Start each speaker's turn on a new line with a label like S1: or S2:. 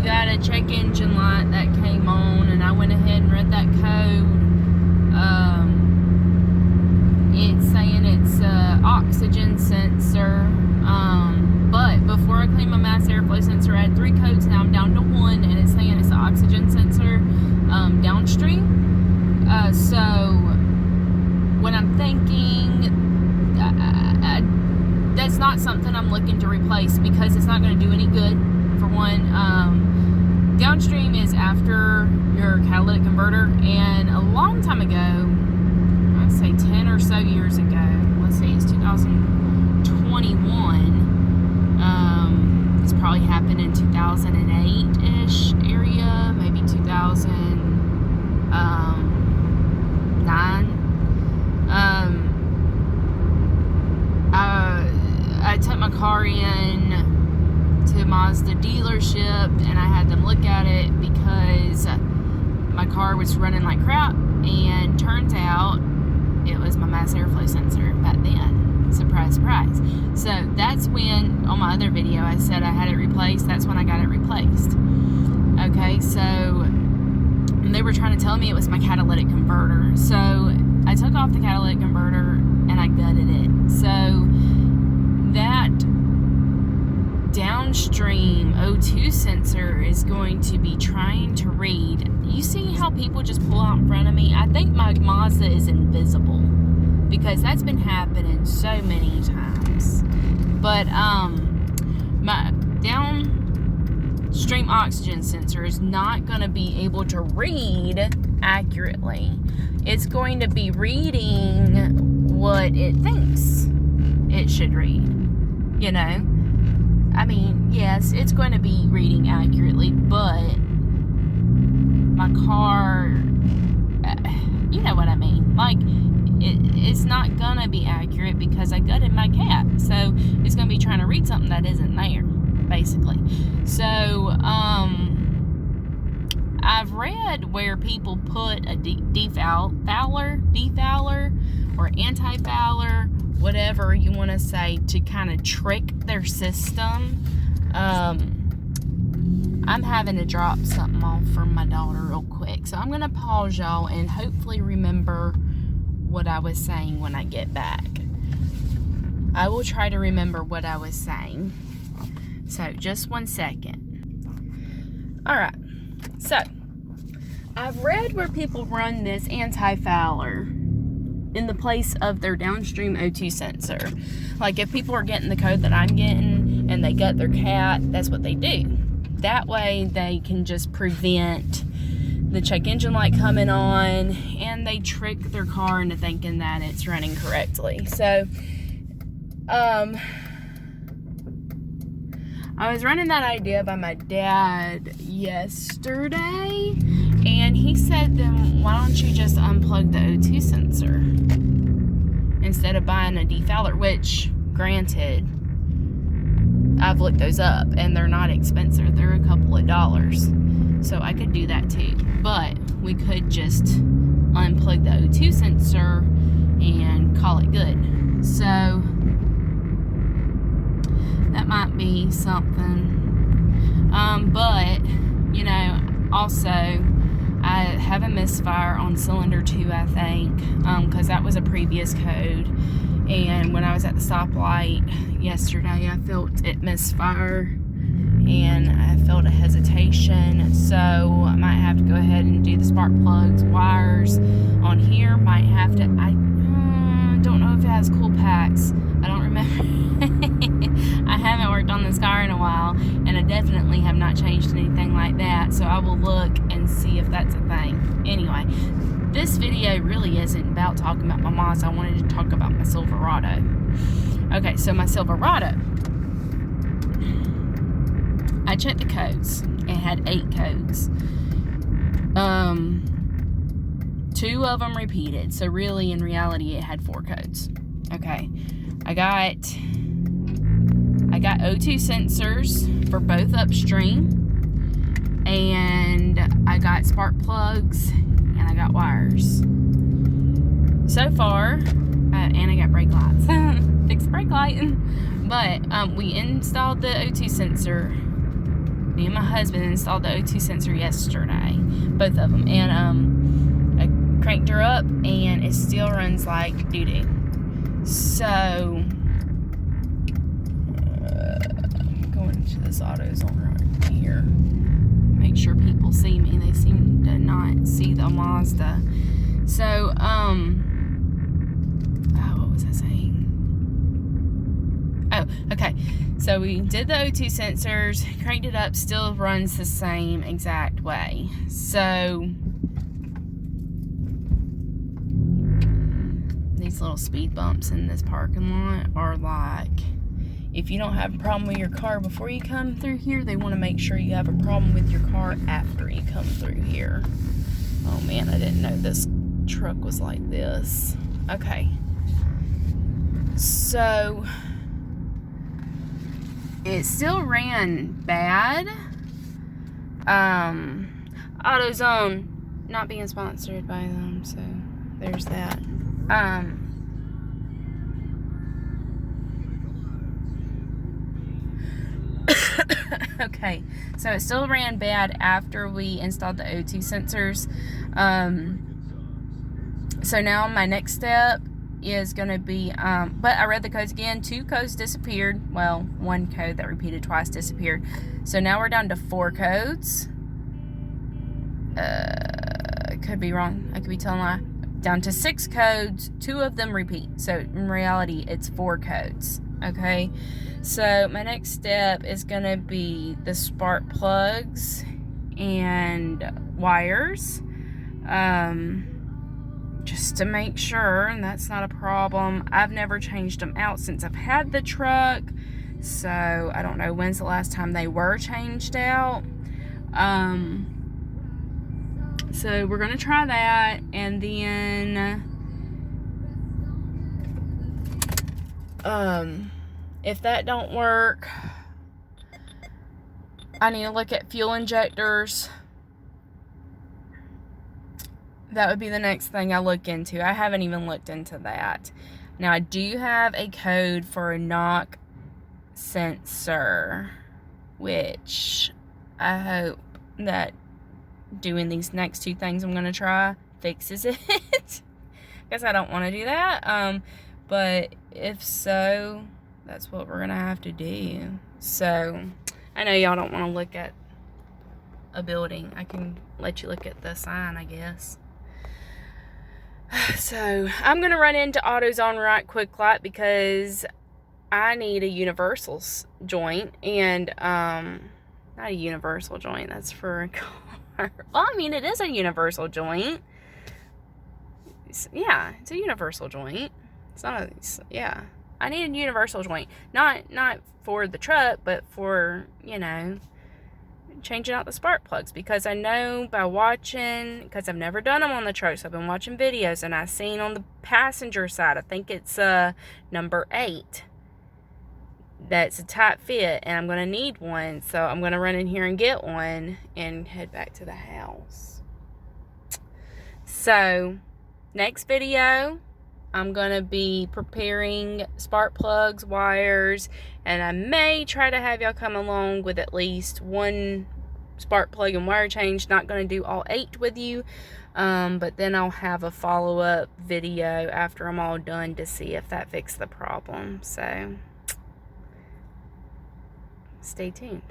S1: got a check engine light that came on, and I went ahead and read that code. It's saying it's a oxygen sensor. But before I cleaned my mass airflow sensor, I had 3 codes. Now I'm down to 1, and it's saying it's an oxygen sensor downstream. So what I'm thinking, that's not something I'm looking to replace because it's not going to do any good. For one, downstream is after your catalytic converter, and a long time ago, I'd say 10 or so years ago, let's say it's 2021, this probably happened in 2008-ish area, maybe 2009. I took my car in to Mazda dealership, and I had them look at it because my car was running like crap, and turns out it was my mass airflow sensor back then. Surprise, surprise. So that's when, on my other video, I said I had it replaced. That's when I got it replaced. Okay, so they were trying to tell me it was my catalytic converter. So I took off the catalytic converter and I gutted it. So that downstream O2 sensor is going to be trying to read. You see how people just pull out in front of me? I think my Mazda is invisible because that's been happening so many times. But my downstream oxygen sensor is not going to be able to read accurately. It's going to be reading what it thinks it should read, you know? I mean, yes, it's going to be reading accurately, but my car, you know what I mean? Like, it's not going to be accurate because I gutted my cat. So, it's going to be trying to read something that isn't there, basically. So, I've read where people put a defouler, or anti-fouler, whatever you want to say, to kind of trick their system. I'm having to drop something off for my daughter real quick, so I'm going to pause y'all and hopefully remember what I was saying when I get back. I will try to remember what I was saying. So, just 1 second. Alright, so I've read where people run this anti-fouler in the place of their downstream O2 sensor. Like, if people are getting the code that I'm getting and they gut their cat, that's what they do. That way they can just prevent the check engine light coming on, and they trick their car into thinking that it's running correctly. So I was running that idea by my dad yesterday, and he said, then why don't you just unplug the O2 sensor instead of buying a defouler, which, granted, I've looked those up, and they're not expensive. They're a couple of dollars. So I could do that too. But we could just unplug the O2 sensor and call it good. So that might be something. But, you know, also, I have a misfire on cylinder 2, I think, because that was a previous code. And when I was at the stoplight yesterday, I felt it misfire, and I felt a hesitation. So I might have to go ahead and do the spark plugs, wires on here. Might have to, I don't know if it has cool packs. I don't remember. I haven't worked on this car in a while, and I definitely have not changed anything like that. So I will look and see if that's a thing. Anyway, this video really isn't about talking about my Mazda. I wanted to talk about my Silverado. Okay, so my Silverado, I checked the codes. It had 8 codes. 2 of them repeated. So really, in reality, it had 4 codes. Okay, I got O2 sensors for both upstream, and I got spark plugs, and I got wires. So far, and I got brake lights. Fix the brake light. But we installed the O2 sensor Me and my husband installed the O2 sensor yesterday, both of them, and I cranked her up, and it still runs like doo-doo. So I'm going to this AutoZone right here. Make sure people see me. They seem to not see the Mazda. So what was I saying? Oh, okay. So we did the O2 sensors, cranked it up, still runs the same exact way. So these little speed bumps in this parking lot are like, if you don't have a problem with your car before you come through here, they want to make sure you have a problem with your car after you come through here. Oh man, I didn't know this truck was like this. Okay. So it still ran bad. AutoZone, not being sponsored by them, so there's that. Okay, so it still ran bad after we installed the O2 sensors. So now my next step is going to be, but I read the codes again. 2 codes disappeared. Well, 1 code that repeated twice disappeared. So now we're down to 4 codes. I could be wrong. I could be telling a lie. Down to 6 codes. 2 of them repeat. So in reality, it's 4 codes. Okay. So my next step is going to be the spark plugs and wires. Just to make sure, and that's not a problem. I've never changed them out since I've had the truck, so I don't know when's the last time they were changed out. So we're gonna try that, and then if that don't work, I need to look at fuel injectors. That would be the next thing I look into. I haven't even looked into that. Now, I do have a code for a knock sensor, which I hope that doing these next 2 things I'm going to try fixes it. Guess I don't want to do that. But if so, that's what we're going to have to do. So, I know y'all don't want to look at a building. I can let you look at the sign, I guess. So I'm going to run into AutoZone right quick like, because I need a universal joint, and not a universal joint, that's for a car. Well, I mean, it is a universal joint. Yeah, it's a universal joint. It's not a, yeah. I need a universal joint. Not for the truck, but for, you know, changing out the spark plugs, because I know by watching, because I've never done them on the truck, so I've been watching videos, and I've seen on the passenger side, I think it's number 8, that's a tight fit, and I'm going to need one, so I'm going to run in here and get one and head back to the house. So next video, I'm going to be preparing spark plugs, wires, and I may try to have y'all come along with at least 1 spark plug and wire change. Not going to do all 8 with you, but then I'll have a follow-up video after I'm all done to see if that fixed the problem. So stay tuned.